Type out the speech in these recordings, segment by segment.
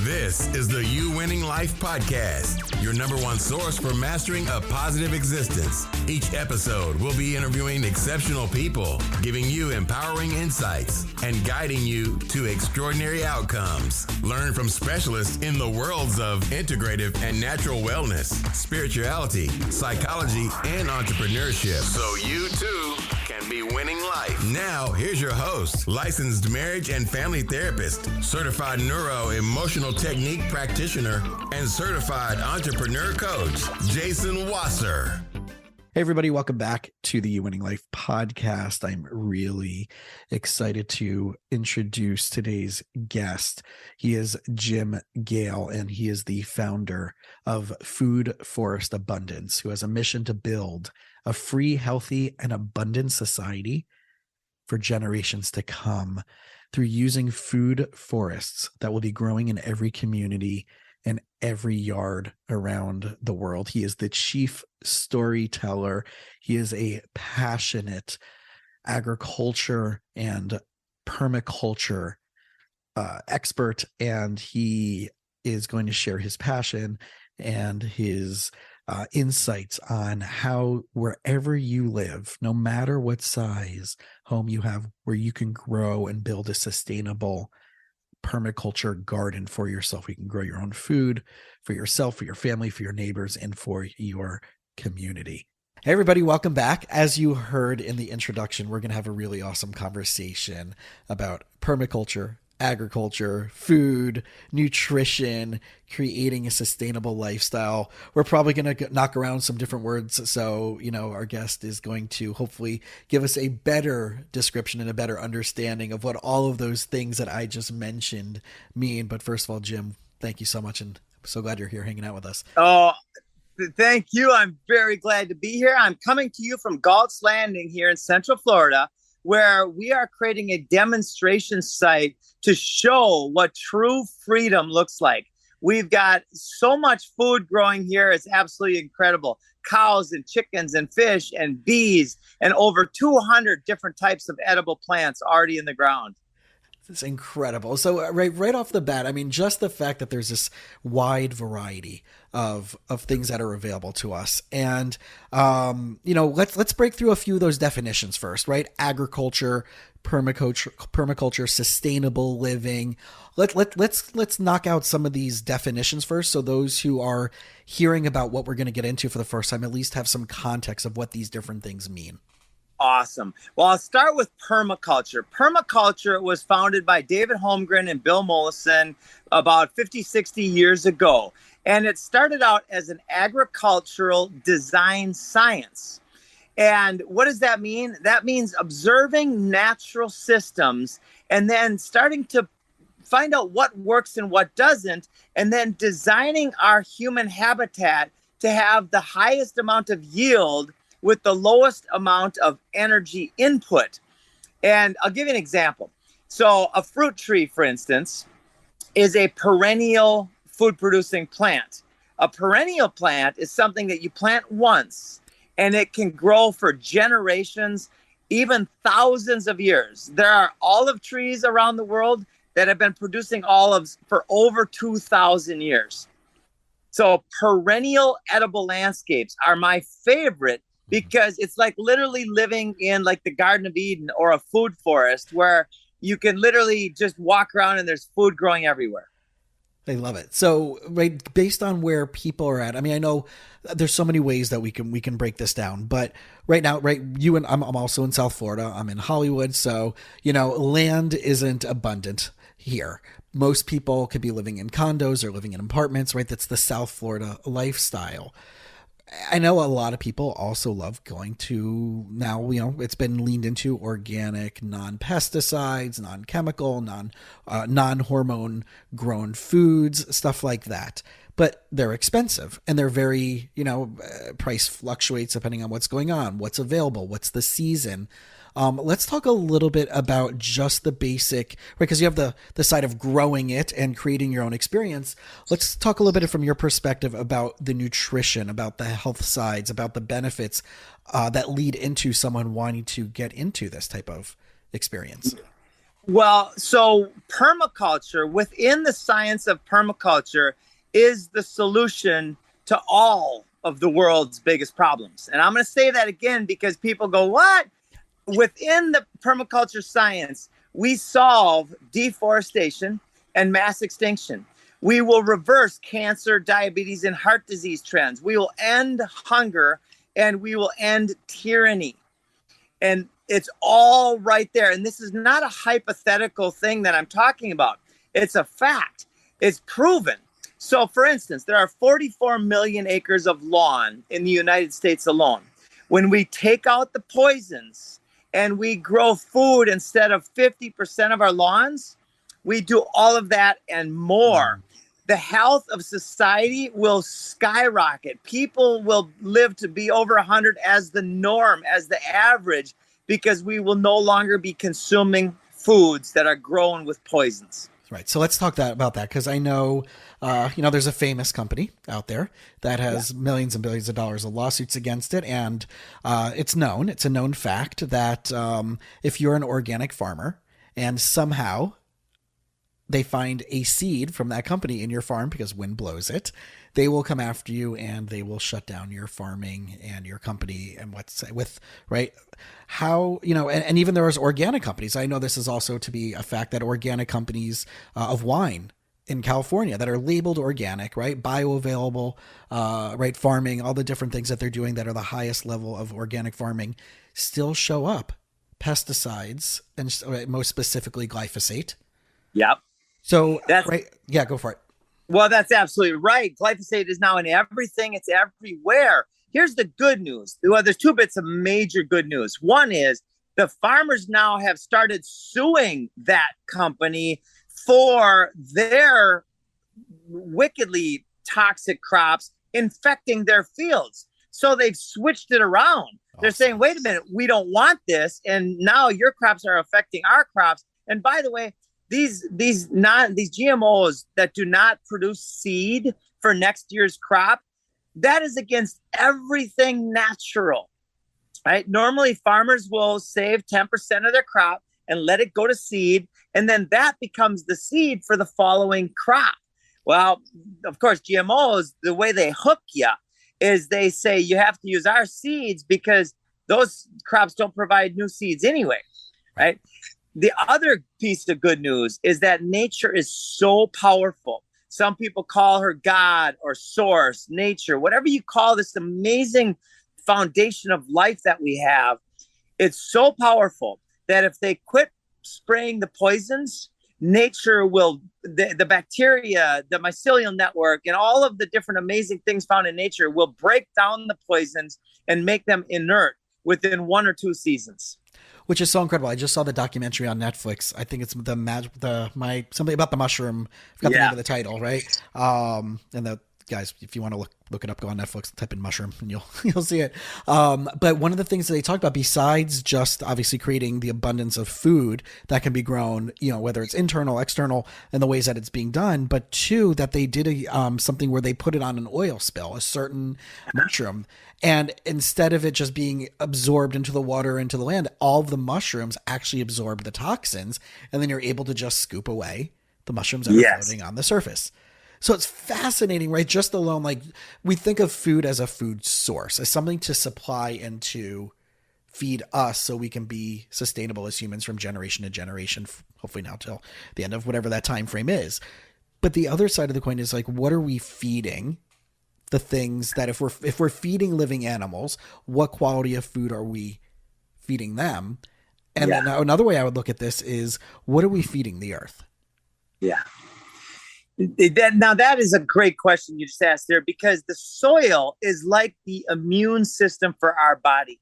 This is the You Winning Life Podcast, your number one source for mastering a positive existence. Each episode will be interviewing exceptional people, giving you empowering insights, and guiding you to extraordinary outcomes. Learn from specialists in the worlds of integrative and natural wellness, spirituality, psychology, and entrepreneurship, so you too can be winning life. Now, here's your host, licensed marriage and family therapist, certified neuro-emotional technique practitioner, and certified entrepreneur coach, Jason Wasser. Hey, everybody. Welcome back to the You Winning Life podcast. I'm really excited to introduce today's guest. He is Jim Gale, and he is the founder of Food Forest Abundance, who has a mission to build a free, healthy, and abundant society for generations to come through using food forests that will be growing in every community and every yard around the world. He is the chief storyteller. He is a passionate agriculture and permaculture expert, and he is going to share his passion and his insights on how wherever you live, no matter what size home you have, where you can grow and build a sustainable permaculture garden for yourself. You can grow your own food for yourself, for your family, for your neighbors, and for your community. Hey, everybody, welcome back. As you heard in the introduction, we're going to have a really awesome conversation about permaculture, agriculture, food, nutrition, creating a sustainable lifestyle. We're probably going to knock around some different words. So, our guest is going to hopefully give us a better description and a better understanding of what all of those things that I just mentioned mean. But first of all, Jim, thank you so much. And I'm so glad you're here hanging out with us. Oh, thank you. I'm very glad to be here. I'm coming to you from Galt's Landing here in Central Florida, where we are creating a demonstration site to show what true freedom looks like. We've got so much food growing here. It's absolutely incredible. Cows and chickens and fish and bees and over 200 different types of edible plants already in the ground. It's incredible. So right off the bat, I mean, just the fact that there's this wide variety of things that are available to us. And, let's break through a few of those definitions first, right? Agriculture, permaculture, sustainable living. Let's knock out some of these definitions first. So those who are hearing about what we're going to get into for the first time, at least have some context of what these different things mean. Awesome. Well, I'll start with permaculture. Permaculture was founded by David Holmgren and Bill Mollison about 50, 60 years ago. And it started out as an agricultural design science. And what does that mean? That means observing natural systems and then starting to find out what works and what doesn't, and then designing our human habitat to have the highest amount of yield with the lowest amount of energy input. And I'll give you an example. So a fruit tree, for instance, is a perennial food-producing plant. A perennial plant is something that you plant once, and it can grow for generations, even thousands of years. There are olive trees around the world that have been producing olives for over 2,000 years. So perennial edible landscapes are my favorite, because it's like literally living in like the Garden of Eden or a food forest where you can literally just walk around and there's food growing everywhere. I love it. So, right, based on where people are at, I mean, I know there's so many ways that we can break this down, but right now, right, I'm also in South Florida. I'm in Hollywood. So, land isn't abundant here. Most people could be living in condos or living in apartments, right? That's the South Florida lifestyle. I know a lot of people also love going to, now, it's been leaned into organic, non-pesticides, non-chemical, non-hormone grown foods, stuff like that. But they're expensive and they're very, price fluctuates depending on what's going on, what's available, what's the season. Let's talk a little bit about just the basic, right? Because you have the side of growing it and creating your own experience. Let's talk a little bit from your perspective about the nutrition, about the health sides, about the benefits that lead into someone wanting to get into this type of experience. Well, so permaculture, within the science of permaculture, is the solution to all of the world's biggest problems. And I'm going to say that again because people go, what? Within the permaculture science, we solve deforestation and mass extinction. We will reverse cancer, diabetes, and heart disease trends. We will end hunger, and we will end tyranny. And it's all right there. And this is not a hypothetical thing that I'm talking about. It's a fact. It's proven. So, for instance, there are 44 million acres of lawn in the United States alone. When we take out the poisons and we grow food instead of 50% of our lawns, we do all of that and more. The health of society will skyrocket. People will live to be over 100 as the norm, as the average, because we will no longer be consuming foods that are grown with poisons. Right. So let's talk about that, because I know, there's a famous company out there that has millions and billions of dollars of lawsuits against it. And it's a known fact that if you're an organic farmer and somehow they find a seed from that company in your farm because wind blows it, they will come after you and they will shut down your farming and your company and how, and even there is organic companies. I know this is also to be a fact that organic companies of wine in California that are labeled organic, right? Bioavailable, right? Farming, all the different things that they're doing that are the highest level of organic farming still show up. Pesticides, and most specifically glyphosate. Yep. So that's right. Yeah, go for it. Well, that's absolutely right. Glyphosate is now in everything. It's everywhere. Here's the good news. Well, there's two bits of major good news. One is the farmers now have started suing that company for their wickedly toxic crops infecting their fields. So they've switched it around. Awesome. They're saying, wait a minute, we don't want this. And now your crops are affecting our crops. And by the way, these GMOs that do not produce seed for next year's crop, that is against everything natural, right? Normally farmers will save 10% of their crop and let it go to seed. And then that becomes the seed for the following crop. Well, of course, GMOs, the way they hook you is they say you have to use our seeds because those crops don't provide new seeds anyway, right? The other piece of good news is that nature is so powerful. Some people call her God or source, nature, whatever you call this amazing foundation of life that we have. It's so powerful that if they quit spraying the poisons, nature will, the bacteria, the mycelial network, and all of the different amazing things found in nature will break down the poisons and make them inert within 1 or 2 seasons. Which is so incredible. I just saw the documentary on Netflix. I think it's something about the mushroom. I forgot the name of the title, right? And the guys, if you want to look it up, go on Netflix, type in mushroom, and you'll see it. But one of the things that they talked about, besides just obviously creating the abundance of food that can be grown, whether it's internal, external, and the ways that it's being done, but two, that they did something where they put it on an oil spill, a certain mushroom. And instead of it just being absorbed into the water, into the land, all of the mushrooms actually absorb the toxins, and then you're able to just scoop away the mushrooms that are floating on the surface. So it's fascinating, right? Just alone, like we think of food as a food source, as something to supply and to feed us so we can be sustainable as humans from generation to generation, hopefully now till the end of whatever that time frame is. But the other side of the coin is like, what are we feeding? The things that if we're feeding living animals, what quality of food are we feeding them? And then now another way I would look at this is, what are we feeding the earth? Yeah. Now that is a great question you just asked there, because the soil is like the immune system for our body.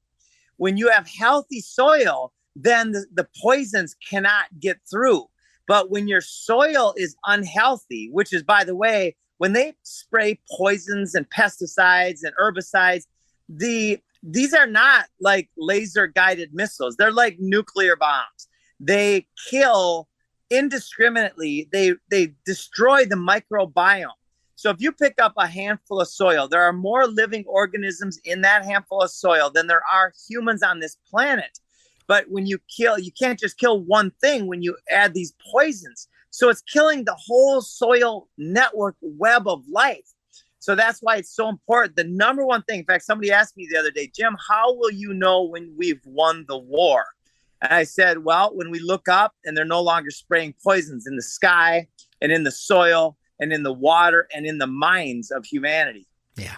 When you have healthy soil, then the poisons cannot get through. But when your soil is unhealthy, which is, by the way, when they spray poisons and pesticides and herbicides, these are not like laser guided missiles. They're like nuclear bombs. They kill indiscriminately. They destroy the microbiome. So if you pick up a handful of soil, there are more living organisms in that handful of soil than there are humans on this planet. But when you can't just kill one thing when you add these poisons. So it's killing the whole soil network web of life. So that's why it's so important. The number one thing, in fact, somebody asked me the other day, Jim, how will you know when we've won the war? And I said, well, when we look up and they're no longer spraying poisons in the sky and in the soil and in the water and in the minds of humanity. Yeah.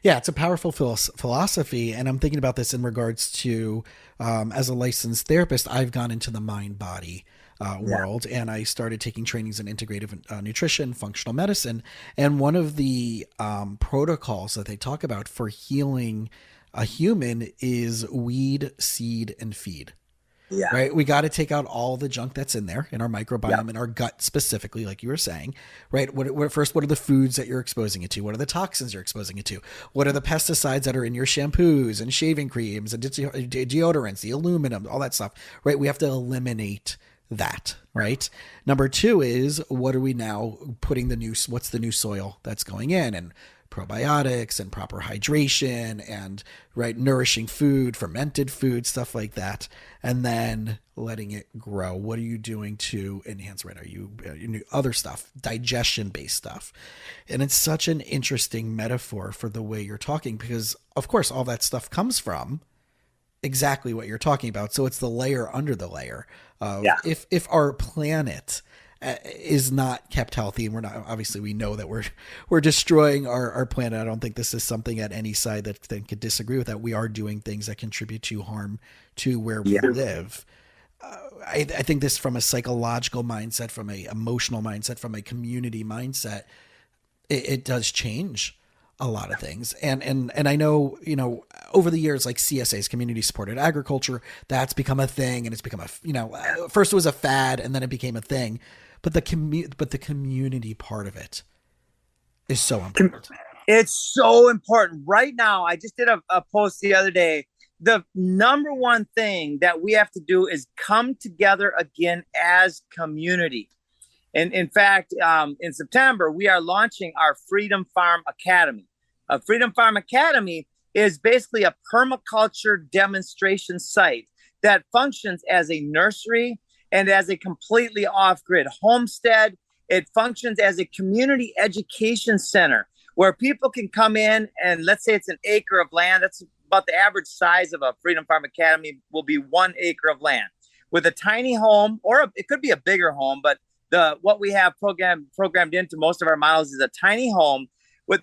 Yeah. It's a powerful philosophy. And I'm thinking about this in regards to, as a licensed therapist, I've gone into the mind body world, and I started taking trainings in integrative nutrition, functional medicine. And one of the protocols that they talk about for healing a human is weed, seed, and feed. Yeah. Right. We got to take out all the junk that's in there, in our microbiome, in our gut specifically, like you were saying, right? What are the foods that you're exposing it to? What are the toxins you're exposing it to? What are the pesticides that are in your shampoos and shaving creams and deodorants, the aluminum, all that stuff, right? We have to eliminate that, right? Number two is, what are we now putting what's the new soil that's going in, and probiotics and proper hydration and nourishing food, fermented food, stuff like that. And then letting it grow. What are you doing to enhance, Are you other stuff, digestion based stuff? And it's such an interesting metaphor for the way you're talking, because of course all that stuff comes from exactly what you're talking about. So it's the layer under the layer. If our planet is not kept healthy, and we're not, obviously we know that we're destroying our planet. I don't think this is something at any side that could disagree with that. We are doing things that contribute to harm to where we live. I think this, from a psychological mindset, from a emotional mindset, from a community mindset, it does change a lot of things. And I know, over the years, like CSAs, community supported agriculture, that's become a thing, and it's become first it was a fad and then it became a thing. But the community part of it is so important. It's so important. Right now, I just did a post the other day. The number one thing that we have to do is come together again as community. And in fact, in September, we are launching our Freedom Farm Academy. Freedom Farm Academy is basically a permaculture demonstration site that functions as a nursery and as a completely off-grid homestead. It functions as a community education center where people can come in, and let's say it's an acre of land. That's about the average size of a Freedom Farm Academy, will be 1 acre of land with a tiny home, or it could be a bigger home, but what we have programmed into most of our models is a tiny home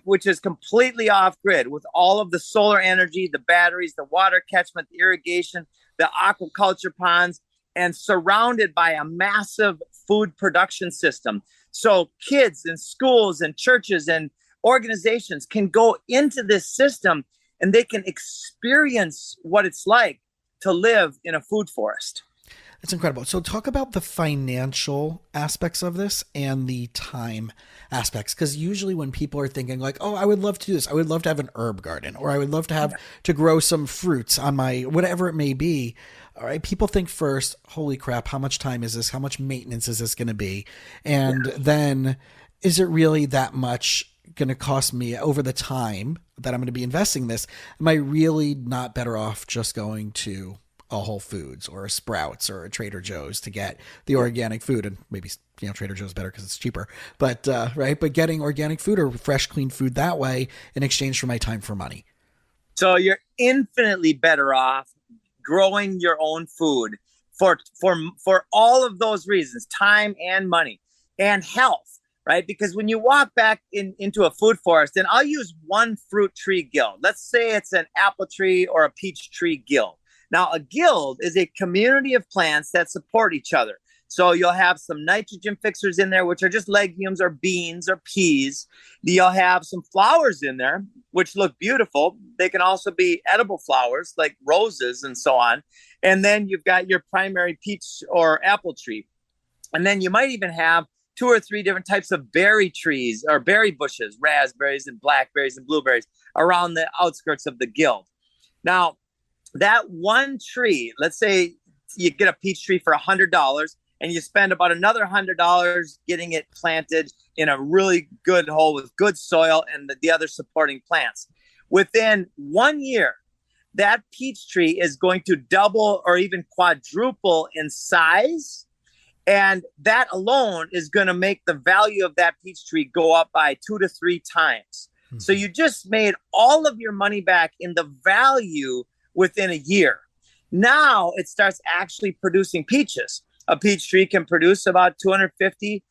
which is completely off-grid, with all of the solar energy, the batteries, the water catchment, the irrigation, the aquaculture ponds, and surrounded by a massive food production system. So kids and schools and churches and organizations can go into this system, and they can experience what it's like to live in a food forest. It's incredible. So talk about the financial aspects of this and the time aspects. Because usually when people are thinking like, oh, I would love to do this, I would love to have an herb garden, or I would love to have to grow some fruits on my, whatever it may be. All right. People think first, holy crap, how much time is this? How much maintenance is this going to be? And then, is it really that much going to cost me over the time that I'm going to be investing this? Am I really not better off just going to a Whole Foods or a Sprouts or a Trader Joe's to get the organic food? And maybe, Trader Joe's better because it's cheaper, but getting organic food or fresh, clean food that way in exchange for my time for money. So you're infinitely better off growing your own food for all of those reasons, time and money and health, right? Because when you walk back into a food forest, and I'll use one fruit tree guild. Let's say it's an apple tree or a peach tree guild. Now, a guild is a community of plants that support each other. So you'll have some nitrogen fixers in there, which are just legumes or beans or peas. You'll have some flowers in there, which look beautiful. They can also be edible flowers like roses and so on. And then you've got your primary peach or apple tree. And then you might even have 2 or 3 different types of berry trees or berry bushes, raspberries and blackberries and blueberries around the outskirts of the guild. Now, that one tree, let's say you get a peach tree for $100 and you spend about another $100 getting it planted in a really good hole with good soil and the other supporting plants. Within 1 year, that peach tree is going to double or even quadruple in size. And that alone is going to make the value of that peach tree go up by 2 to 3 times. Mm-hmm. So you just made all of your money back in the value within a year. Now it starts actually producing peaches. A peach tree can produce about 250,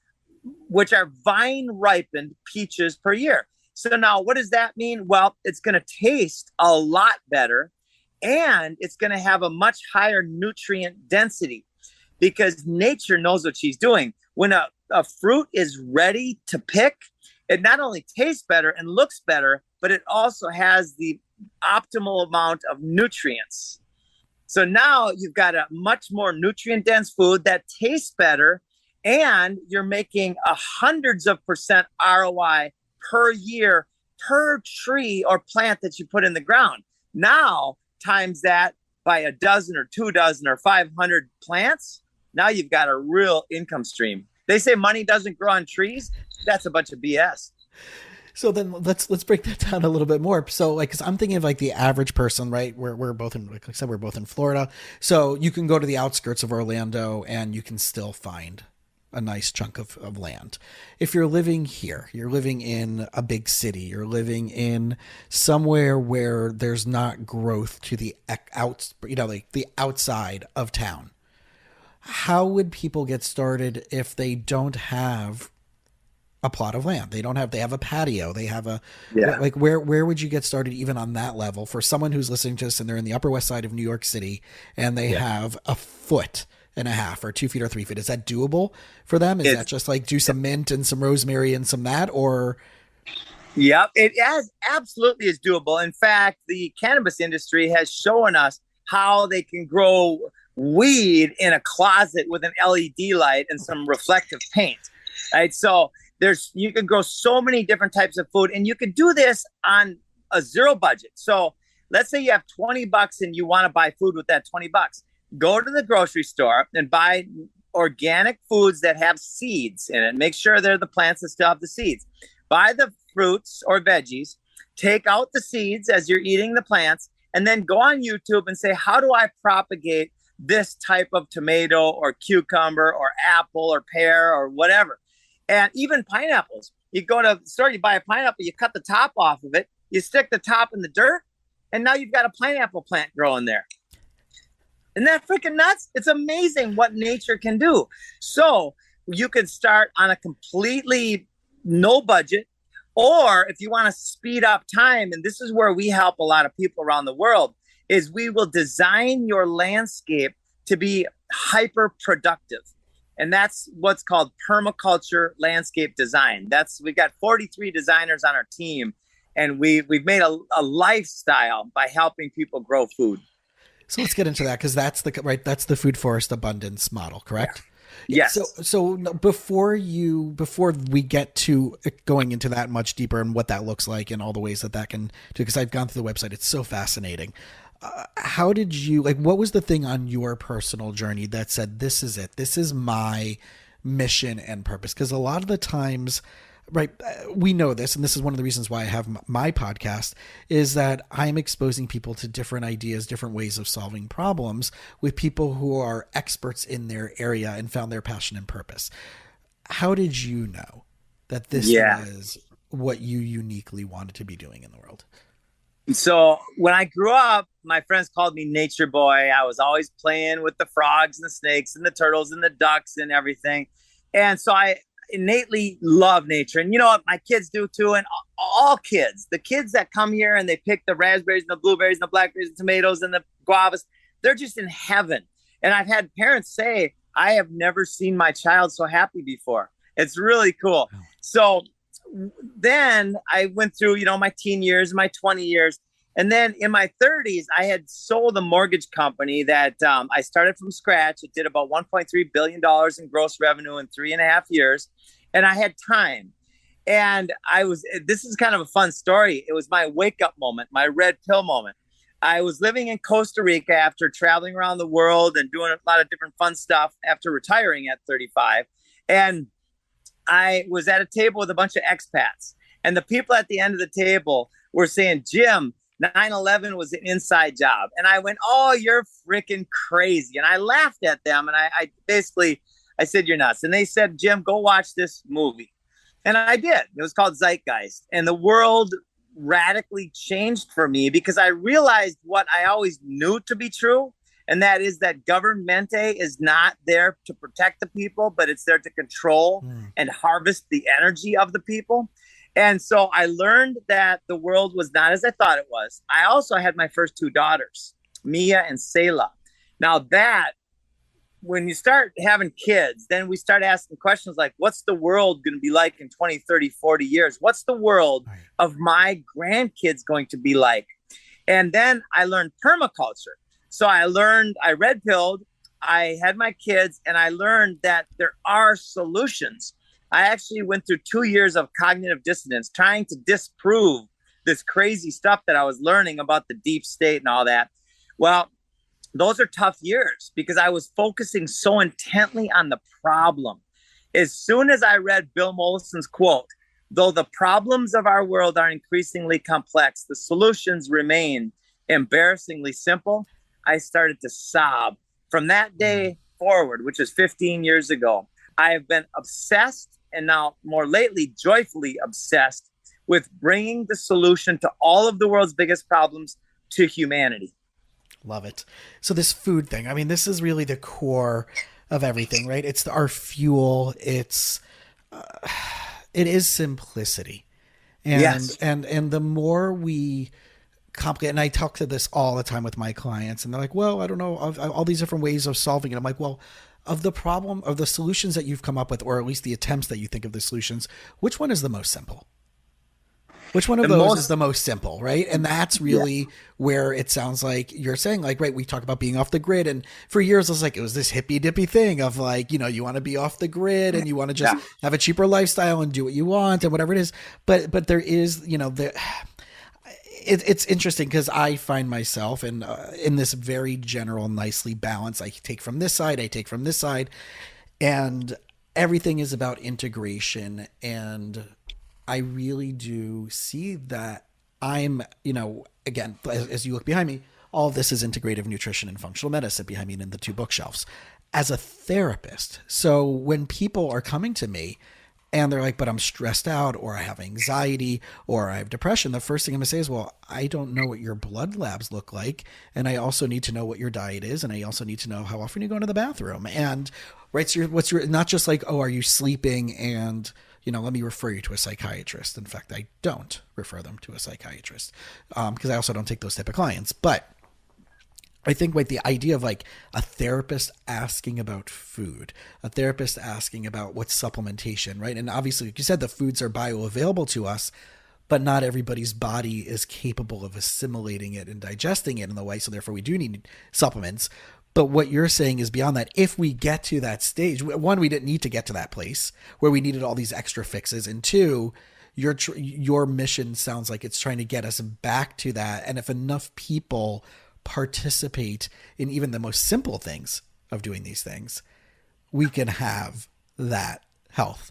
which are vine ripened peaches per year. So now what does that mean? Well, it's going to taste a lot better, and it's going to have a much higher nutrient density, because nature knows what she's doing. When a fruit is ready to pick, it not only tastes better and looks better, but it also has the optimal amount of nutrients. So now you've got a much more nutrient dense food that tastes better, and you're making hundreds of % ROI per year per tree or plant that you put in the ground. Now times that by a dozen or 2 dozen or 500 plants. Now you've got a real income stream. They say money doesn't grow on trees. That's a bunch of BS. So then let's break that down a little bit more. So like, cause I'm thinking of like the average person, right? We're both in, like I said, we're both in Florida. So you can go to the outskirts of Orlando and you can still find a nice chunk of land. If you're living here, you're living in a big city, you're living in somewhere where there's not growth to the like the outside of town. How would people get started if they don't have a plot of land? They have a patio. They have like where would you get started even on that level for someone who's listening to us and they're in the Upper West Side of New York City and they have 1.5 feet or 2 feet or 3 feet? Is that doable for them? Is that just like do some mint and some rosemary and some that, or? Yep, it absolutely is doable. In fact, the cannabis industry has shown us how they can grow weed in a closet with an LED light and some reflective paint, right? So you can grow so many different types of food, and you can do this on a zero budget. So let's say you have $20 and you want to buy food with that $20. Go to the grocery store and buy organic foods that have seeds in it. Make sure they're the plants that still have the seeds. Buy the fruits or veggies, take out the seeds as you're eating the plants, and then go on YouTube and say, how do I propagate this type of tomato or cucumber or apple or pear or whatever? And even pineapples. You go to the store, you buy a pineapple, you cut the top off of it, you stick the top in the dirt, and now you've got a pineapple plant growing there. Isn't that freaking nuts? It's amazing what nature can do. So you could start on a completely no budget, or if you want to speed up time, and this is where we help a lot of people around the world, is we will design your landscape to be hyper productive. And that's what's called permaculture landscape design. We got 43 designers on our team, and we've made a lifestyle by helping people grow food. So let's get into that, because that's the food forest abundance model, correct? Yes. So before we get to going into that much deeper and what that looks like and all the ways that can do, because I've gone through the website, it's so fascinating. How did you, what was the thing on your personal journey that said, this is it, this is my mission and purpose? Because a lot of the times, right, we know this, and this is one of the reasons why I have my podcast, is that I'm exposing people to different ideas, different ways of solving problems with people who are experts in their area and found their passion and purpose. How did you know that this is what you uniquely wanted to be doing in the world? So when I grew up, my friends called me nature boy. I was always playing with the frogs and the snakes and the turtles and the ducks and everything. And so I innately love nature. And you know what? My kids do too. And all kids, the kids that come here and they pick the raspberries and the blueberries and the blackberries and tomatoes and the guavas, they're just in heaven. And I've had parents say, I have never seen my child so happy before. It's really cool. Oh. So then I went through, my teen years, my 20 years. And then in my 30s, I had sold a mortgage company that I started from scratch. It did about $1.3 billion in gross revenue in 3.5 years. And I had time. And this is kind of a fun story. It was my wake up moment, my red pill moment. I was living in Costa Rica after traveling around the world and doing a lot of different fun stuff after retiring at 35. And I was at a table with a bunch of expats, and the people at the end of the table were saying, Jim, 9/11 was an inside job. And I went, oh, you're freaking crazy. And I laughed at them. And I basically, I said, you're nuts. And they said, Jim, go watch this movie. And I did. It was called Zeitgeist. And the world radically changed for me because I realized what I always knew to be true. And that is that governmente is not there to protect the people, but it's there to control and harvest the energy of the people. And so I learned that the world was not as I thought it was. I also had my first two daughters, Mia and Selah. Now that, when you start having kids, then we start asking questions like, what's the world going to be like in 20, 30, 40 years? What's the world of my grandkids going to be like? And then I learned permaculture. So I red pilled, I had my kids, and I learned that there are solutions. I actually went through 2 years of cognitive dissonance, trying to disprove this crazy stuff that I was learning about the deep state and all that. Well, those are tough years because I was focusing so intently on the problem. As soon as I read Bill Mollison's quote, though the problems of our world are increasingly complex, the solutions remain embarrassingly simple, I started to sob. From that day forward, which is 15 years ago, I have been obsessed, and now more lately, joyfully obsessed with bringing the solution to all of the world's biggest problems to humanity. Love it. So this food thing, I mean, this is really the core of everything, right? It's our fuel. It is simplicity. And, yes. and the more we complicate, and I talk to this all the time with my clients, and they're like, well, I don't know, all these different ways of solving it. I'm like, well, of the problem, of the solutions that you've come up with, or at least the attempts that you think of the solutions, which one is the most simple? Which one of those is the most simple, right? And that's really where it sounds like you're saying, like, right, we talk about being off the grid. And for years, it was this hippy dippy thing of like, you want to be off the grid and you want to just have a cheaper lifestyle and do what you want and whatever it is. But there is, it's interesting because I find myself in this very general, nicely balanced, I take from this side, I take from this side, and everything is about integration. And I really do see that I'm, again, as you look behind me, all of this is integrative nutrition and functional medicine behind me and in the two bookshelves as a therapist. So when people are coming to me and they're like, but I'm stressed out, or I have anxiety, or I have depression, the first thing I'm going to say is, well, I don't know what your blood labs look like. And I also need to know what your diet is. And I also need to know how often you go into the bathroom. And right, so what's your, not just like, oh, are you sleeping? And let me refer you to a psychiatrist. In fact, I don't refer them to a psychiatrist because I also don't take those type of clients. But I think like the idea of like a therapist asking about food, a therapist asking about what's supplementation, right? And obviously, like you said, the foods are bioavailable to us, but not everybody's body is capable of assimilating it and digesting it in the way. So therefore, we do need supplements. But what you're saying is beyond that, if we get to that stage, one, we didn't need to get to that place where we needed all these extra fixes. And two, your mission sounds like it's trying to get us back to that. And if enough people participate in even the most simple things of doing these things, we can have that health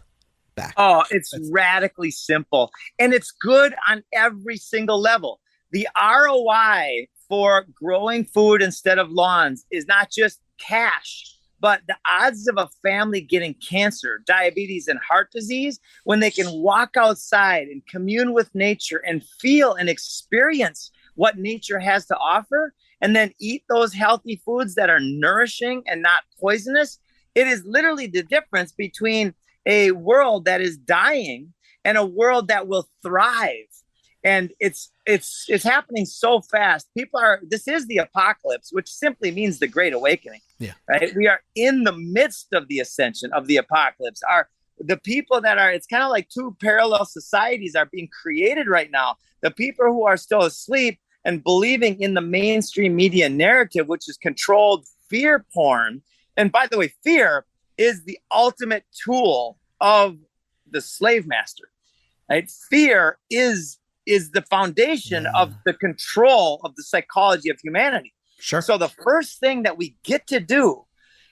back. Oh, it's radically simple. And it's good on every single level. The ROI for growing food instead of lawns is not just cash, but the odds of a family getting cancer, diabetes, and heart disease when they can walk outside and commune with nature and feel and experience what nature has to offer, and then eat those healthy foods that are nourishing and not poisonous. It is literally the difference between a world that is dying and a world that will thrive. And it's happening so fast. This is the apocalypse, which simply means the Great Awakening. Yeah. Right. We are in the midst of the ascension of the apocalypse. The people it's kind of like two parallel societies are being created right now. The people who are still asleep and believing in the mainstream media narrative, which is controlled fear porn. And by the way, fear is the ultimate tool of the slave master. Right? Fear is the foundation of the control of the psychology of humanity. Sure. So the first thing that we get to do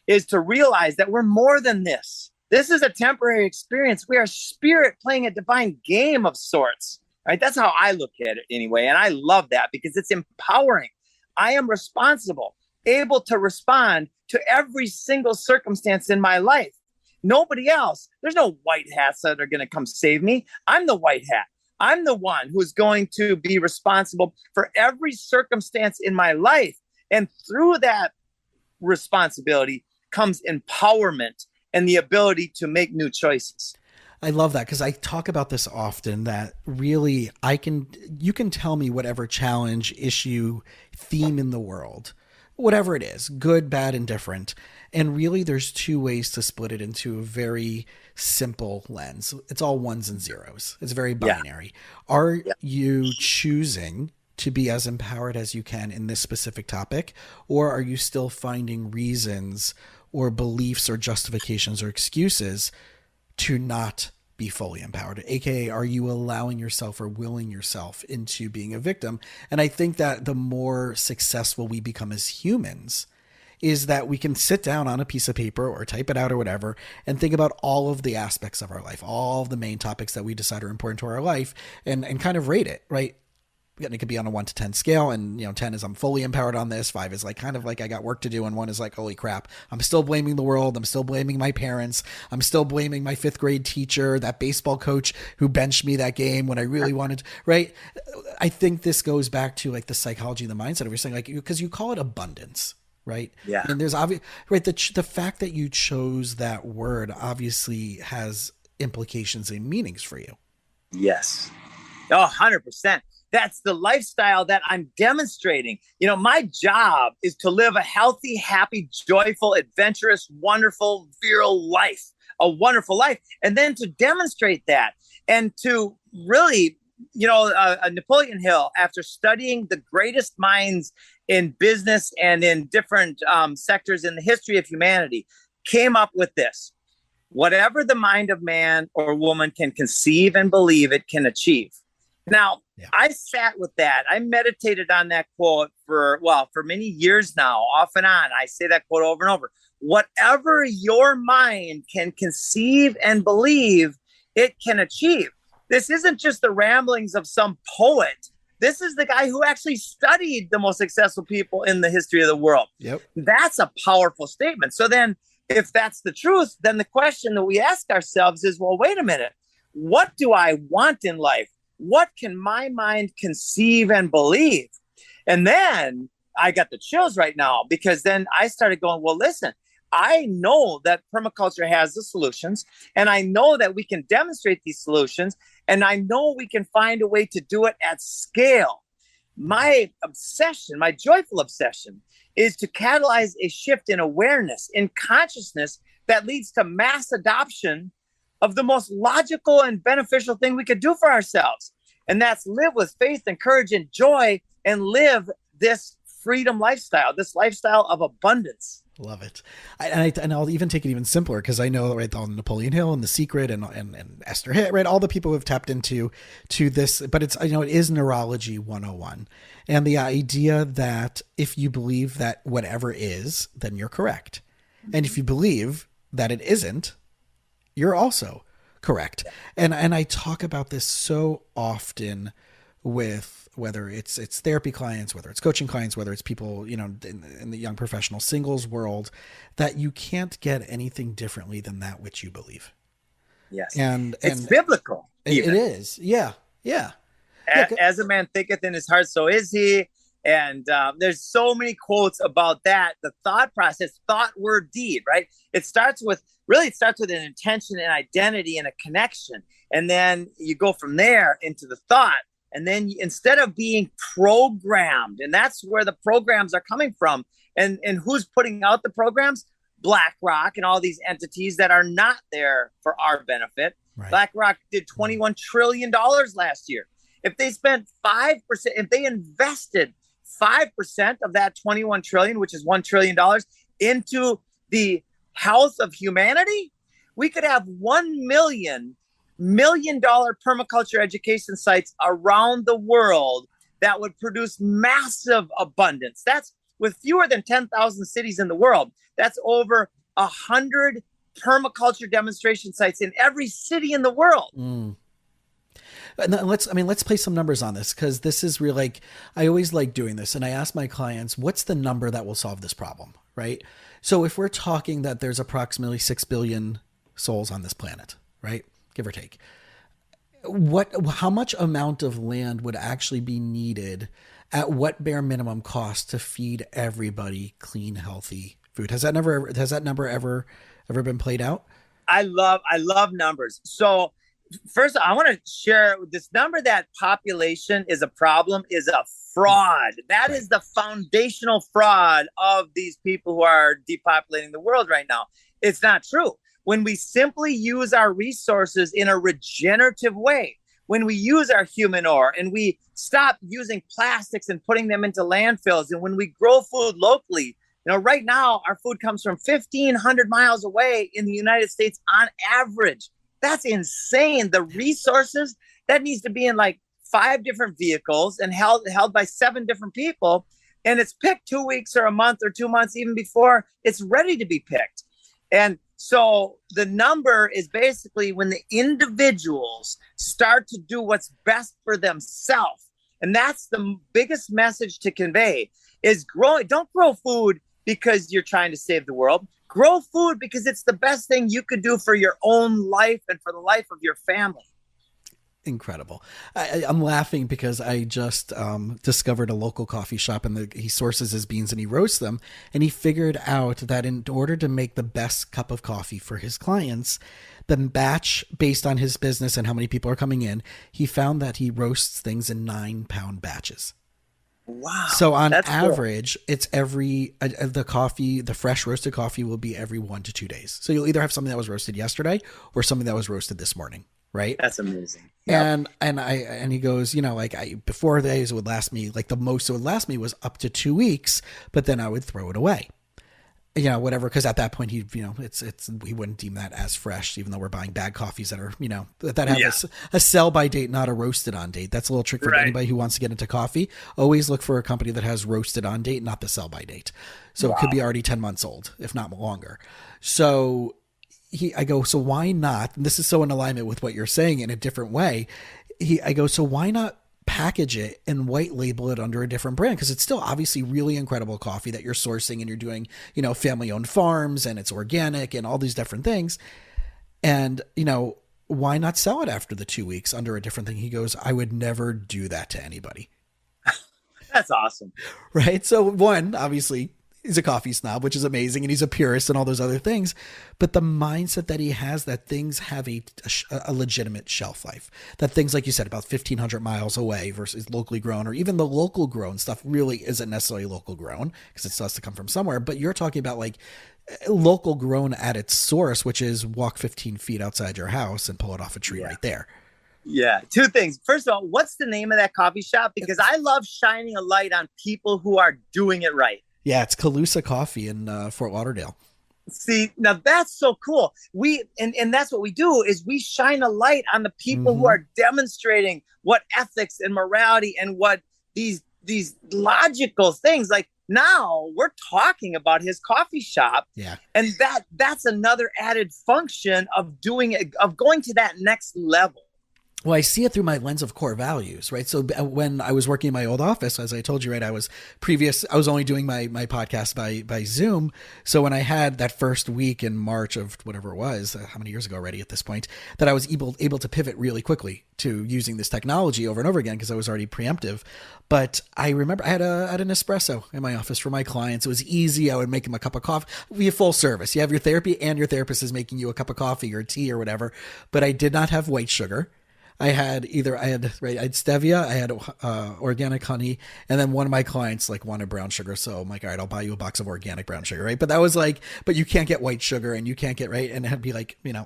is to realize that we're more than this. This is a temporary experience. We are spirit playing a divine game of sorts. right? That's how I look at it anyway. And I love that because it's empowering. I am responsible, able to respond to every single circumstance in my life. Nobody else. There's no white hats that are going to come save me. I'm the white hat. I'm the one who's going to be responsible for every circumstance in my life. And through that responsibility comes empowerment and the ability to make new choices. I love that because I talk about this often, that really you can tell me whatever challenge, issue, theme in the world, whatever it is, good, bad, indifferent. And really there's two ways to split it into a very simple lens. It's all ones and zeros. It's very binary. Are you choosing to be as empowered as you can in this specific topic, or are you still finding reasons or beliefs or justifications or excuses to not be fully empowered? AKA, are you allowing yourself or willing yourself into being a victim? And I think that the more successful we become as humans is that we can sit down on a piece of paper or type it out or whatever and think about all of the aspects of our life, all of the main topics that we decide are important to our life, and kind of rate it, right? It could be on a 1 to 10 scale, and 10 is I'm fully empowered on this, 5 is like kind of like I got work to do, and 1 is like holy crap, I'm still blaming the world, I'm still blaming my parents, I'm still blaming my 5th grade teacher, that baseball coach who benched me that game when I really wanted to, right? I think this goes back to like the psychology and the mindset of everything, like because you call it abundance, right? Yeah. And there's obvious, right? The fact that you chose that word obviously has implications and meanings for you. Yes. Oh, 100%. That's the lifestyle that I'm demonstrating. My job is to live a healthy, happy, joyful, adventurous, wonderful, virile life, a wonderful life. And then to demonstrate that and to really, Napoleon Hill, after studying the greatest minds in business and in different sectors in the history of humanity, came up with this: whatever the mind of man or woman can conceive and believe, it can achieve. Now, I sat with that. I meditated on that quote for many years now, off and on. I say that quote over and over. Whatever your mind can conceive and believe, it can achieve. This isn't just the ramblings of some poet. This is the guy who actually studied the most successful people in the history of the world. Yep. That's a powerful statement. So then if that's the truth, then the question that we ask ourselves is, well, wait a minute. What do I want in life? What can my mind conceive and believe? And then I got the chills right now, because then I started going, well, listen, I know that permaculture has the solutions, and I know that we can demonstrate these solutions, and I know we can find a way to do it at scale. My obsession, my joyful obsession, is to catalyze a shift in awareness, in consciousness, that leads to mass adoption of the most logical and beneficial thing we could do for ourselves. And that's live with faith and courage and joy, and live this freedom lifestyle, this lifestyle of abundance. Love it. And I'll even take it even simpler, because I know, right, on Napoleon Hill and The Secret and Esther Hitt, right, all the people who have tapped into this, but it's, it is neurology 101. And the idea that if you believe that whatever is, then you're correct. And if you believe that it isn't, you're also correct. And I talk about this so often with whether it's therapy clients, whether it's coaching clients, whether it's people, in the young professional singles world, that you can't get anything differently than that which you believe. Yes. And it's biblical. It is. Yeah. Yeah. As a man thinketh in his heart, so is he. And there's so many quotes about that. The thought process, thought, word, deed, right? It starts with an intention and identity and a connection. And then you go from there into the thought. And then instead of being programmed, and that's where the programs are coming from. And who's putting out the programs? BlackRock and all these entities that are not there for our benefit. Right. BlackRock did $21 trillion last year. If they spent 5%, if they invested 5% of that 21 trillion, which is $1 trillion, into the health of humanity, we could have 1 million $1 million permaculture education sites around the world that would produce massive abundance. That's with fewer than 10,000 cities in the world. That's over 100 permaculture demonstration sites in every city in the world. And let's play some numbers on this, because this is real. Like, I always like doing this, and I ask my clients, what's the number that will solve this problem, right? So if we're talking that there's approximately 6 billion souls on this planet, right? Give or take. How much amount of land would actually be needed at what bare minimum cost to feed everybody clean, healthy food? Has that number ever been played out? I love numbers. So first, I want to share this number that population is a problem is a fraud. That is the foundational fraud of these people who are depopulating the world right now. It's not true. When we simply use our resources in a regenerative way, when we use our human ore and we stop using plastics and putting them into landfills, and when we grow food locally, right now our food comes from 1,500 miles away in the United States on average. That's insane. The resources that needs to be in like 5 different vehicles and held by 7 different people. And it's picked 2 weeks or a month or 2 months, even before it's ready to be picked. And so the number is basically when the individuals start to do what's best for themselves. And that's the biggest message to convey is don't grow food because you're trying to save the world. Grow food because it's the best thing you could do for your own life and for the life of your family. Incredible. I'm laughing because I just discovered a local coffee shop, and he sources his beans and he roasts them. And he figured out that in order to make the best cup of coffee for his clients, the batch based on his business and how many people are coming in, he found that he roasts things in 9-pound batches. Wow. So on average, cool. It's the fresh roasted coffee will be every 1 to 2 days. So you'll either have something that was roasted yesterday or something that was roasted this morning. Right. That's amazing. Yep. And he goes, before days would last me, like the most it would last me was up to 2 weeks, but then I would throw it away, whatever. Cause at that point he wouldn't deem that as fresh, even though we're buying bad coffees that are, that have a sell by date, not a roasted on date. That's a little trick for anybody who wants to get into coffee. Always look for a company that has roasted on date, not the sell by date. So It could be already 10 months old, if not longer. So I go, so why not? And this is so in alignment with what you're saying in a different way. I go, so why not package it and white label it under a different brand? Because it's still obviously really incredible coffee that you're sourcing, and you're doing, family owned farms, and it's organic and all these different things. And, why not sell it after the 2 weeks under a different thing? He goes, I would never do that to anybody. That's awesome. Right. So one, obviously, he's a coffee snob, which is amazing, and he's a purist and all those other things. But the mindset that he has that things have a legitimate shelf life, that things, like you said, about 1,500 miles away versus locally grown, or even the local grown stuff really isn't necessarily local grown because it still has to come from somewhere. But you're talking about like local grown at its source, which is walk 15 feet outside your house and pull it off a tree right there. Yeah. 2 things. First of all, what's the name of that coffee shop? Because I love shining a light on people who are doing it right. Yeah, it's Calusa Coffee in Fort Lauderdale. See, now that's so cool. And that's what we do is we shine a light on the people who are demonstrating what ethics and morality and what these logical things. Like now we're talking about his coffee shop. Yeah. And that's another added function of going to that next level. Well, I see it through my lens of core values, right? So when I was working in my old office, as I told you, right, I was only doing my podcast by Zoom. So when I had that first week in March of whatever it was, how many years ago already at this point, that I was able to pivot really quickly to using this technology over and over again because I was already preemptive. But I remember I had an espresso in my office for my clients. It was easy. I would make them a cup of coffee. We have full service. You have your therapy and your therapist is making you a cup of coffee or tea or whatever. But I did not have white sugar. I had stevia, I had organic honey, and then one of my clients wanted brown sugar. So I'm like, all right, I'll buy you a box of organic brown sugar, right? But that was but you can't get white sugar and you can't get, right? And it'd be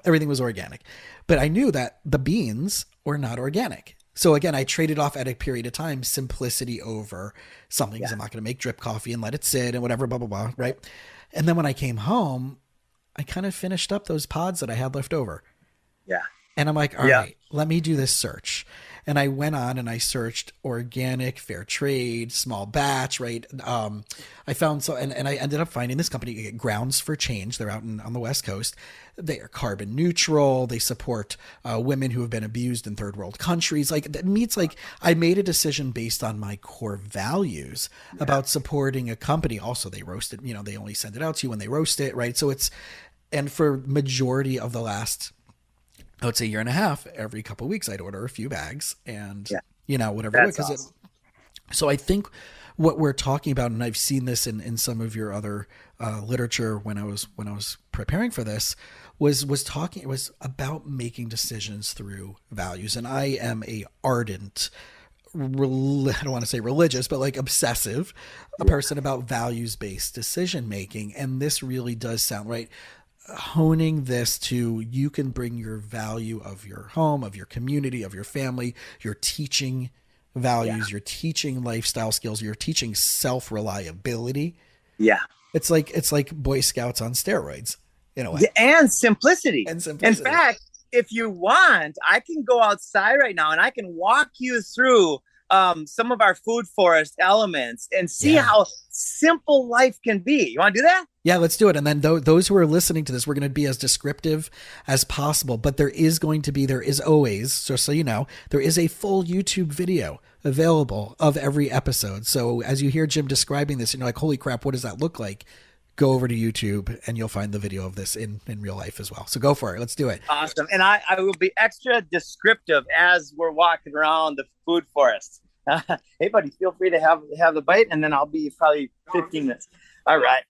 everything was organic. But I knew that the beans were not organic. So again, I traded off at a period of time, simplicity over something. Because I'm not going to make drip coffee and let it sit and whatever, blah, blah, blah, right? And then when I came home, I kind of finished up those pods that I had left over. Yeah. And I'm like, all right, let me do this search. And I went on and I searched organic, fair trade, small batch, right? I found and I ended up finding this company, Grounds for Change. They're out on the West Coast. They are carbon neutral. They support women who have been abused in third world countries. Like that meets like I made a decision based on my core values about supporting a company. Also, they roast it. They only send it out to you when they roast it, right? So and for majority of the last, I would say year and a half, every couple of weeks, I'd order a few bags and, whatever. That's awesome. So I think what we're talking about, and I've seen this in some of your other literature when I was preparing for this, was about making decisions through values. And I am a ardent, I don't want to say religious, but like obsessive, a person about values-based decision making. And this really does sound right. Honing this to, you can bring your value of your home, of your community, of your family, your teaching values, you're teaching lifestyle skills, you're teaching self-reliability. Yeah. It's like Boy Scouts on steroids in a way. And simplicity. In fact, if you want, I can go outside right now and I can walk you through some of our food forest elements and see how simple life can be. You want to do that? Yeah, let's do it. And then those who are listening to this, we're going to be as descriptive as possible, but there is always, just so you know, there is a full YouTube video available of every episode. So as you hear Jim describing this, you're like, holy crap, what does that look like? Go over to YouTube and you'll find the video of this in real life as well. So go for it. Let's do it. Awesome. And I will be extra descriptive as we're walking around the food forest. Hey, buddy, feel free to have the bite, and then I'll be probably 15 minutes. All right.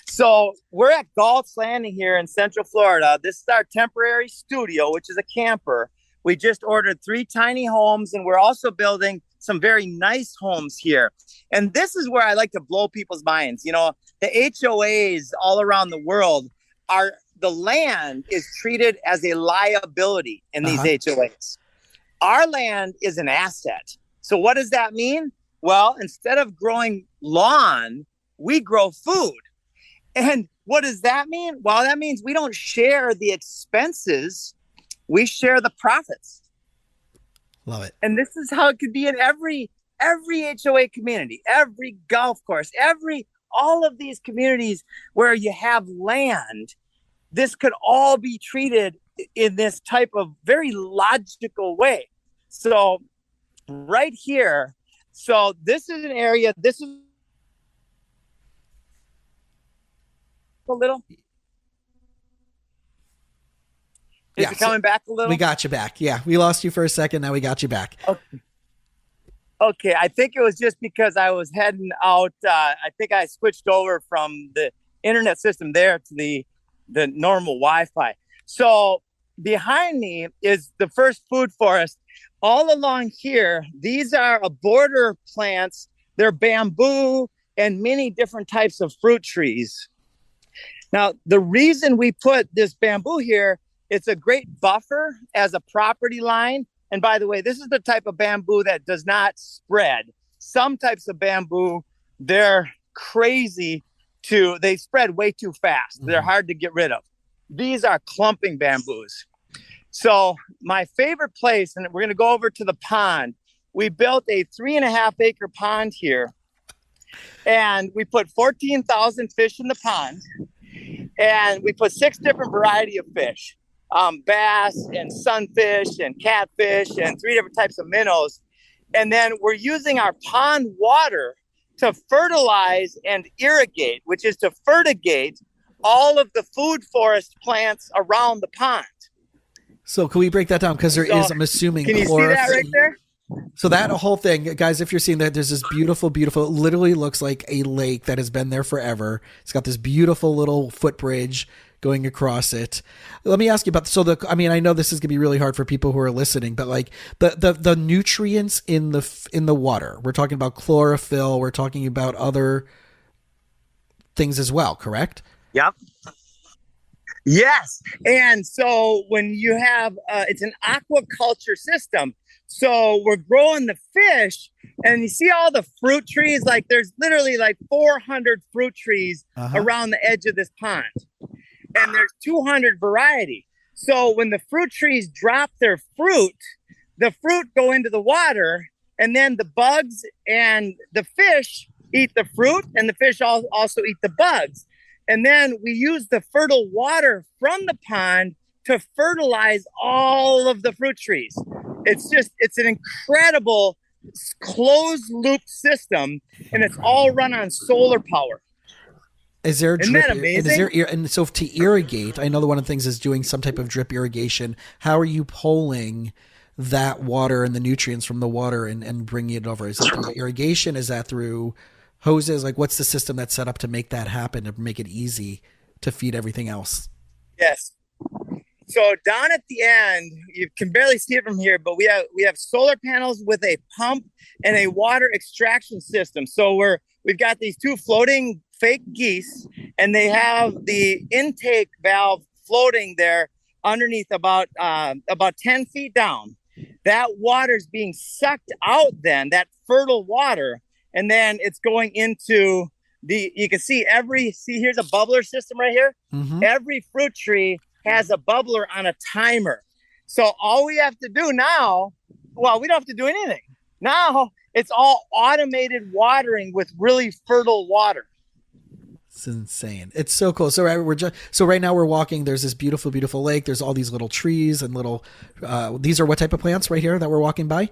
So we're at Galt's Landing here in Central Florida. This is our temporary studio, which is a camper. We just ordered 3 tiny homes, and we're also building some very nice homes here. And this is where I like to blow people's minds. The HOAs all around the world the land is treated as a liability in these HOAs. Our land is an asset. So what does that mean? Well, instead of growing lawn, we grow food. And what does that mean? Well, that means we don't share the expenses. We share the profits. Love it. And this is how it could be in every HOA community, every golf course, all of these communities where you have land. This could all be treated in this type of very logical way. So right here, so this is an area, this is a little. Is it coming back a little? We got you back. Yeah, we lost you for a second. Now we got you back. Okay. I think it was just because I was heading out. I think I switched over from the internet system there to the normal Wi-Fi. So behind me is the first food forest. All along here, these are border plants. They're bamboo and many different types of fruit trees. Now, the reason we put this bamboo here, it's a great buffer as a property line. And by the way, this is the type of bamboo that does not spread. Some types of bamboo, they're crazy they spread way too fast. They're hard to get rid of. These are clumping bamboos. So my favorite place, and we're going to go over to the pond. We built a 3.5 acre pond here, and we put 14,000 fish in the pond, and we put 6 different variety of fish, bass and sunfish and catfish and 3 different types of minnows. And then we're using our pond water to fertilize and irrigate, which is to fertigate all of the food forest plants around the pond. So can we break that down? Because there is, I'm assuming, can you see that right there? So that whole thing, guys, if you're seeing that, there's this beautiful, it literally looks like a lake that has been there forever. It's got this beautiful little footbridge going across it. Let me ask you about, I know this is gonna be really hard for people who are listening, but like the nutrients in the water, we're talking about chlorophyll, we're talking about other things as well, correct? Yep. Yes. And so when you have, it's an aquaculture system. So we're growing the fish, and you see all the fruit trees, like there's literally like 400 fruit trees around the edge of this pond. And there's 200 variety. So when the fruit trees drop their fruit, the fruit go into the water, and then the bugs and the fish eat the fruit, and the fish also eat the bugs. And then we use the fertile water from the pond to fertilize all of the fruit trees. It's an incredible closed loop system, and it's all run on solar power. Is there Isn't that amazing? And so to irrigate, I know that one of the things is doing some type of drip irrigation. How are you pulling that water and the nutrients from the water and bringing it over? Is it through irrigation? Is that through hoses? Like, what's the system that's set up to make that happen, to make it easy to feed everything else? Yes. So down at the end, you can barely see it from here, but we have solar panels with a pump and a water extraction system. So we've got these two floating fake geese, and they have the intake valve floating there underneath about 10 feet down. That water is being sucked out then, that fertile water, and then it's going into you can see here's a bubbler system right here. Mm-hmm. Every fruit tree has a bubbler on a timer. So all we have to do now, we don't have to do anything. Now it's all automated watering with really fertile water. It's insane. It's so cool. So right now we're walking. There's this beautiful, beautiful lake. There's all these little trees and little. These are what type of plants right here that we're walking by?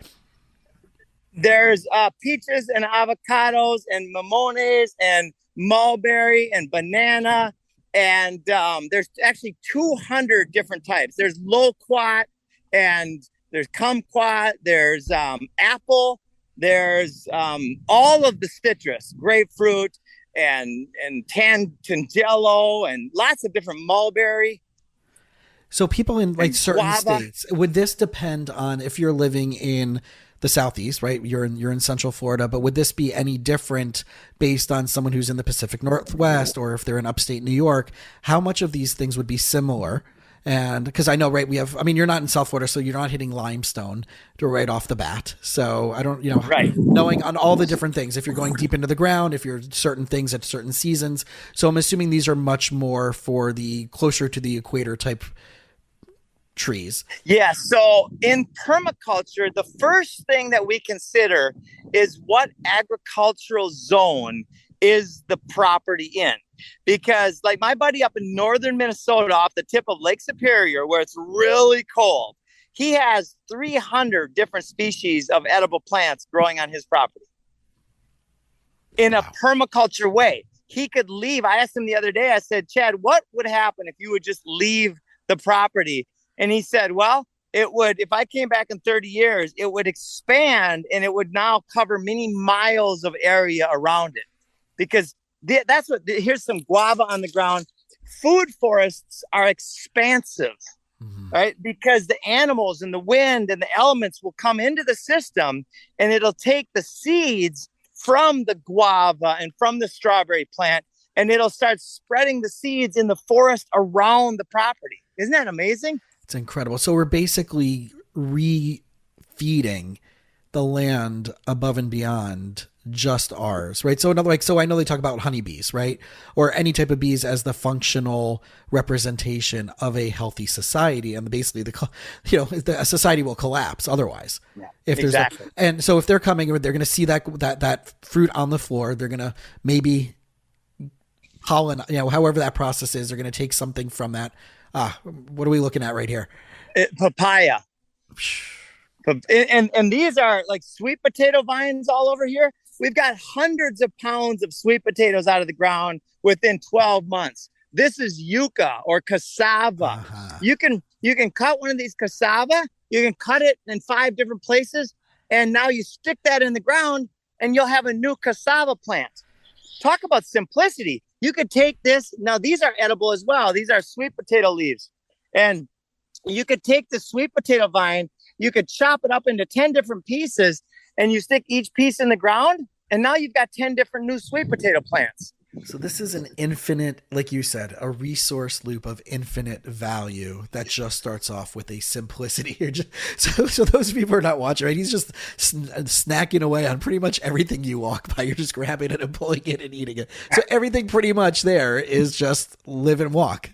There's peaches and avocados and mimones and mulberry and banana. And there's actually 200 different types. There's loquat, and there's kumquat, there's apple, there's all of the citrus, grapefruit, and tangelo, and lots of different mulberry. So people in like certain states, would this depend on if you're living in the Southeast, right? You're in Central Florida, but would this be any different based on someone who's in the Pacific Northwest, or if they're in upstate New York? How much of these things would be similar? And because I know, right, you're not in South Florida, so you're not hitting limestone right off the bat. So I don't, right. Knowing on all the different things, if you're going deep into the ground, if you're certain things at certain seasons. So I'm assuming these are much more for the closer to the equator type trees. Yeah. So in permaculture, the first thing that we consider is what agricultural zone is the property in. Because like my buddy up in northern Minnesota off the tip of Lake Superior, where it's really cold, he has 300 different species of edible plants growing on his property in a permaculture way. He could leave. I asked him the other day, I said, Chad, what would happen if you would just leave the property? And he said, well, it would, if I came back in 30 years, it would expand, and it would now cover many miles of area around it. Because here's some guava on the ground. Food forests are expansive, right? Because the animals and the wind and the elements will come into the system, and it'll take the seeds from the guava and from the strawberry plant, and it'll start spreading the seeds in the forest around the property. Isn't that amazing? It's incredible. So we're basically refeeding the land above and beyond just ours, right? So I know they talk about honeybees, right? Or any type of bees as the functional representation of a healthy society. And basically a society will collapse otherwise. Yeah, if there's exactly. And so if they're coming, they're going to see that fruit on the floor, they're going to maybe pollen, however that process is, they're going to take something from that. What are we looking at right here? Papaya. And these are like sweet potato vines all over here. We've got hundreds of pounds of sweet potatoes out of the ground within 12 months. This is yucca or cassava. Uh-huh. You can cut one of these cassava. You can cut it in 5 different places. And now you stick that in the ground and you'll have a new cassava plant. Talk about simplicity. You could take this. Now, these are edible as well. These are sweet potato leaves. And you could take the sweet potato vine, you could chop it up into 10 different pieces, and you stick each piece in the ground. And now you've got 10 different new sweet potato plants. So this is an infinite, like you said, a resource loop of infinite value that just starts off with a simplicity here. So those people are not watching, right? He's just snacking away on pretty much everything you walk by. You're just grabbing it and pulling it and eating it. So everything pretty much there is just live and walk.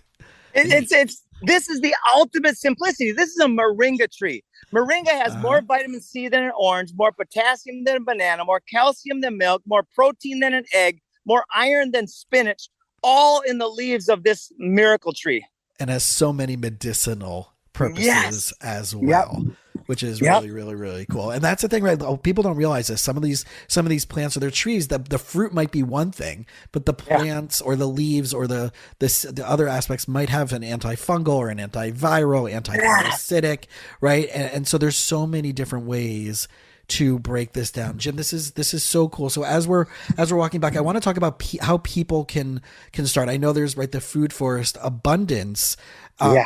It's This is the ultimate simplicity. This is a moringa tree. Moringa has more vitamin C than an orange, more potassium than a banana, more calcium than milk, more protein than an egg, more iron than spinach, all in the leaves of this miracle tree. And has so many medicinal purposes as well. Which is really, really, really cool. And that's the thing, right? People don't realize this. Some of these plants or their trees, the fruit might be one thing, but the plants or the leaves or the other aspects might have an antifungal or an antiviral, antiparasitic, right? And so there's so many different ways to break this down. Jim, this is so cool. So as we're walking back, I want to talk about how people can start. I know there's the Food Forest Abundance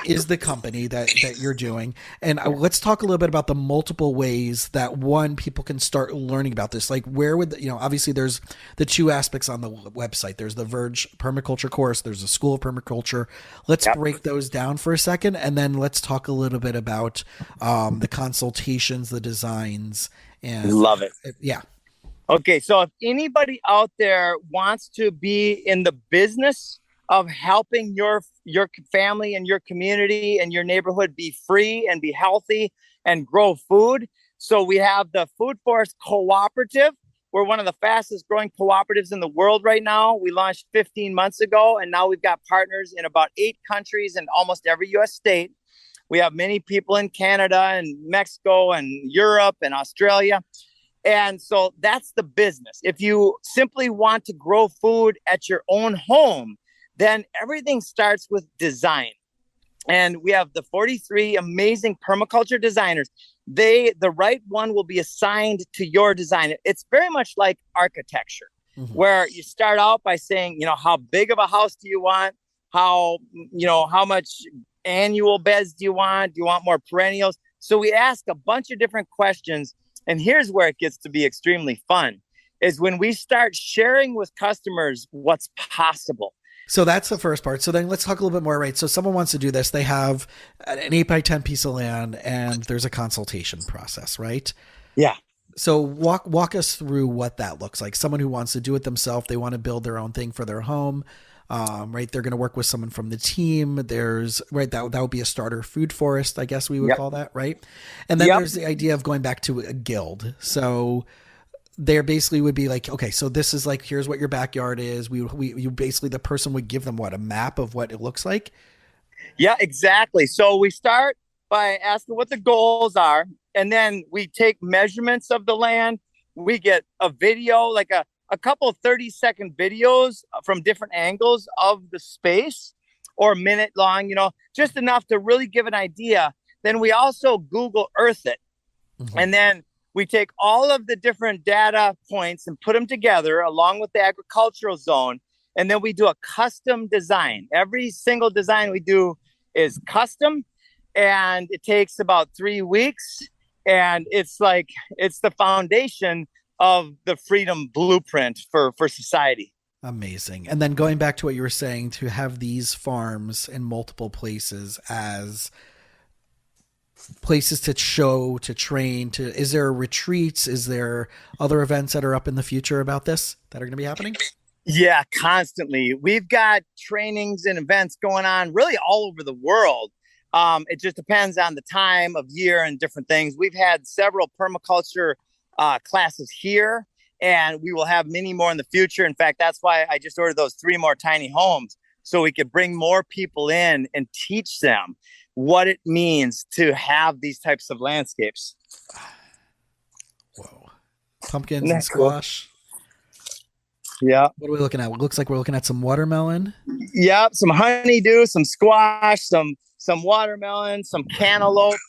is the company that you're doing. And let's talk a little bit about the multiple ways that people can start learning about this. Like where would, obviously there's the two aspects on the website. There's the Verge Permaculture course. There's a School of Permaculture. Let's break those down for a second. And then let's talk a little bit about the consultations, the designs, and love it. Yeah. Okay. So if anybody out there wants to be in the business of helping your family and your community and your neighborhood be free and be healthy and grow food. So we have the Food Forest Cooperative. We're one of the fastest growing cooperatives in the world right now. We launched 15 months ago, and now we've got partners in about 8 countries and almost every U.S. state. We have many people in Canada and Mexico and Europe and Australia. And so that's the business. If you simply want to grow food at your own home, then everything starts with design. And we have the 43 amazing permaculture designers. The right one will be assigned to your design. It's very much like architecture, where you start out by saying, how big of a house do you want? How much annual beds do you want? Do you want more perennials? So we ask a bunch of different questions. And here's where it gets to be extremely fun, is when we start sharing with customers what's possible. So that's the first part. So then let's talk a little bit more, right? So someone wants to do this. They have an 8 by 10 piece of land and there's a consultation process, right? Yeah. So walk us through what that looks like. Someone who wants to do it themselves, they want to build their own thing for their home, right? They're going to work with someone from the team. There's, right, that would be a starter food forest, I guess we would call that, right? And then there's the idea of going back to a guild. So there basically would be like, okay, so this is like, here's what your backyard is. You basically, the person would give them a map of what it looks like. Yeah, exactly. So we start by asking what the goals are, and then we take measurements of the land. We get a video, like a couple of 30-second videos from different angles of the space, or a minute long, just enough to really give an idea. Then we also Google Earth it. And then we take all of the different data points and put them together along with the agricultural zone. And then we do a custom design. Every single design we do is custom, and it takes about 3 weeks. And it's the foundation of the freedom blueprint for society. Amazing. And then going back to what you were saying, to have these farms in multiple places as places to show, to train, is there retreats? Is there other events that are up in the future about this that are going to be happening? Yeah, constantly. We've got trainings and events going on really all over the world. It just depends on the time of year and different things. We've had several permaculture classes here, and we will have many more in the future. In fact, that's why I just ordered those 3 more tiny homes, so we could bring more people in and teach them what it means to have these types of landscapes. Whoa. Pumpkins and squash. Yeah. What are we looking at? It looks like we're looking at some watermelon. Yeah, some honeydew, some squash, some watermelon, some cantaloupe.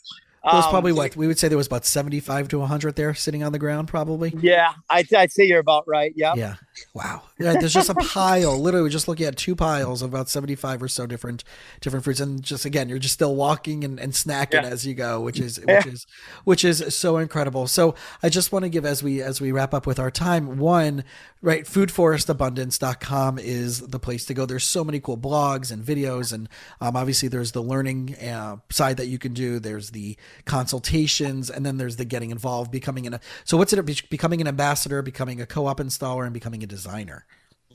There's probably what we would say there was about 75 to 100 there sitting on the ground, probably. Yeah, I'd say you're about right. Yep. Yeah. Wow. Yeah, there's just a pile. Literally, we're just looking at 2 piles of about 75 or so different fruits, and just again, you're just still walking and snacking as you go, which is so incredible. So I just want to give, as we wrap up with our time, one, right, foodforestabundance.com is the place to go. There's so many cool blogs and videos, and obviously there's the learning side that you can do. There's the consultations, and then there's the getting involved, becoming an ambassador, becoming a co-op installer, and becoming a designer.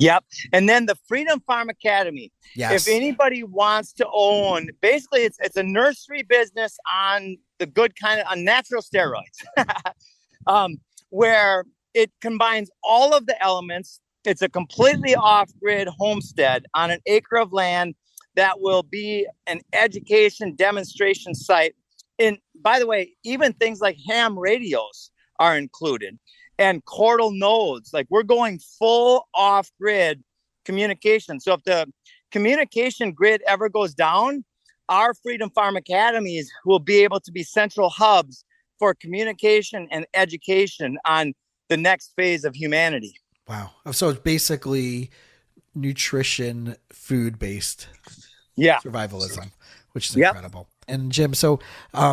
Yep. And then the Freedom Farm Academy. Yes. If anybody wants to own, basically it's a nursery business on the good kind of on natural steroids, where it combines all of the elements. It's a completely off-grid homestead on an acre of land that will be an education demonstration site. And by the way, even things like ham radios are included and chordal nodes. Like, we're going full off-grid communication. So if the communication grid ever goes down, our Freedom Farm Academies will be able to be central hubs for communication and education on the next phase of humanity. Wow. So it's basically nutrition, food-based survivalism, which is incredible. And Jim, so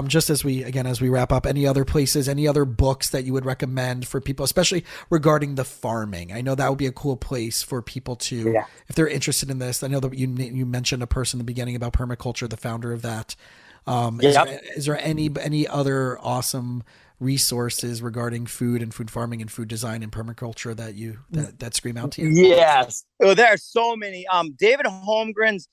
just as we wrap up, any other places, any other books that you would recommend for people, especially regarding the farming? I know that would be a cool place for people to, if they're interested in this. I know that you mentioned a person in the beginning about Permaculture, the founder of that. Is there any other awesome resources regarding food and food farming and food design and permaculture that scream out to you? Yes. Oh, there are so many. David Holmgren's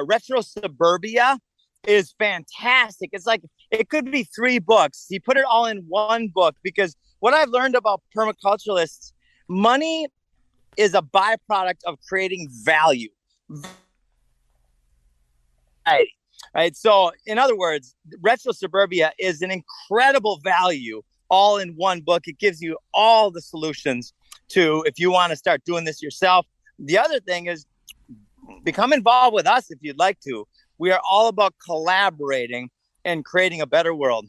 Retro Suburbia is fantastic. It's like, it could be 3 books. He put it all in one book, because what I've learned about permaculturalists, money is a byproduct of creating value. Right. So in other words, Retro Suburbia is an incredible value all in one book. It gives you all the solutions to, if you want to start doing this yourself. The other thing is, become involved with us if you'd like to. We are all about collaborating and creating a better world.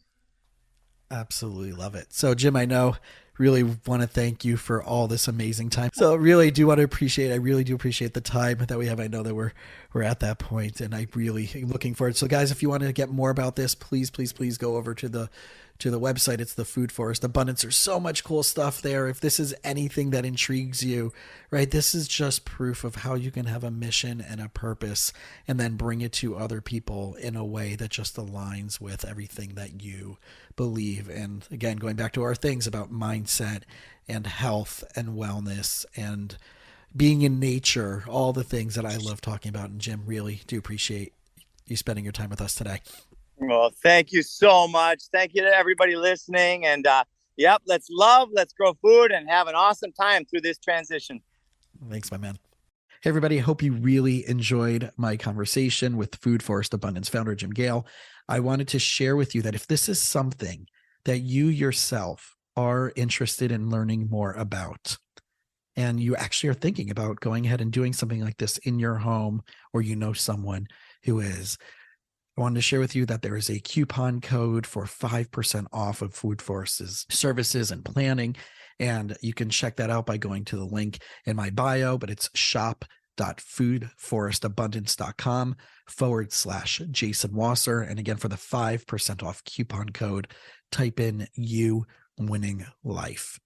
Absolutely love it. So Jim, I know, really want to thank you for all this amazing time. So really do appreciate the time that we have. I know that we're at that point, and I really am looking forward. So guys, if you want to get more about this, please go over to the website. It's the Food Forest Abundance. There's so much cool stuff there. If this is anything that intrigues you, right, this is just proof of how you can have a mission and a purpose and then bring it to other people in a way that just aligns with everything that you believe. And again, going back to our things about mindset and health and wellness and being in nature, all the things that I love talking about. And Jim, really do appreciate you spending your time with us today. Well, thank you so much. Thank you to everybody listening. And let's grow food and have an awesome time through this transition. Thanks, my man. Hey, everybody. I hope you really enjoyed my conversation with Food Forest Abundance founder, Jim Gale. I wanted to share with you that if this is something that you yourself are interested in learning more about, and you actually are thinking about going ahead and doing something like this in your home, or you know someone who is, I wanted to share with you that there is a coupon code for 5% off of Food Forest's services and planning. And you can check that out by going to the link in my bio, but it's shop.foodforestabundance.com/Jason Wasser. And again, for the 5% off coupon code, type in "You Winning Life."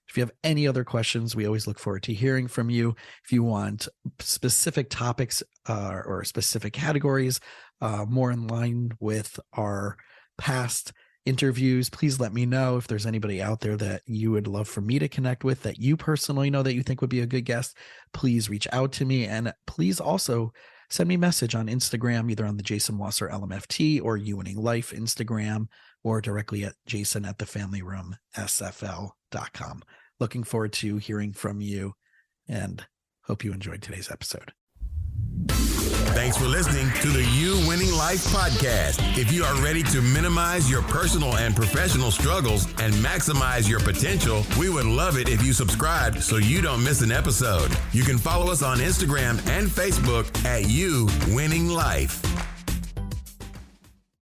If you have any other questions, we always look forward to hearing from you. If you want specific topics or specific categories, more in line with our past interviews, please let me know. If there's anybody out there that you would love for me to connect with, that you personally know that you think would be a good guest, please reach out to me. And please also send me a message on Instagram, either on the Jason Wasser LMFT or You Winning Life Instagram, or directly at jason@thefamilyroomsfl.com. Looking forward to hearing from you, and hope you enjoyed today's episode. Thanks for listening to the You Winning Life podcast. If you are ready to minimize your personal and professional struggles and maximize your potential, we would love it if you subscribe so you don't miss an episode. You can follow us on Instagram and Facebook at You Winning Life.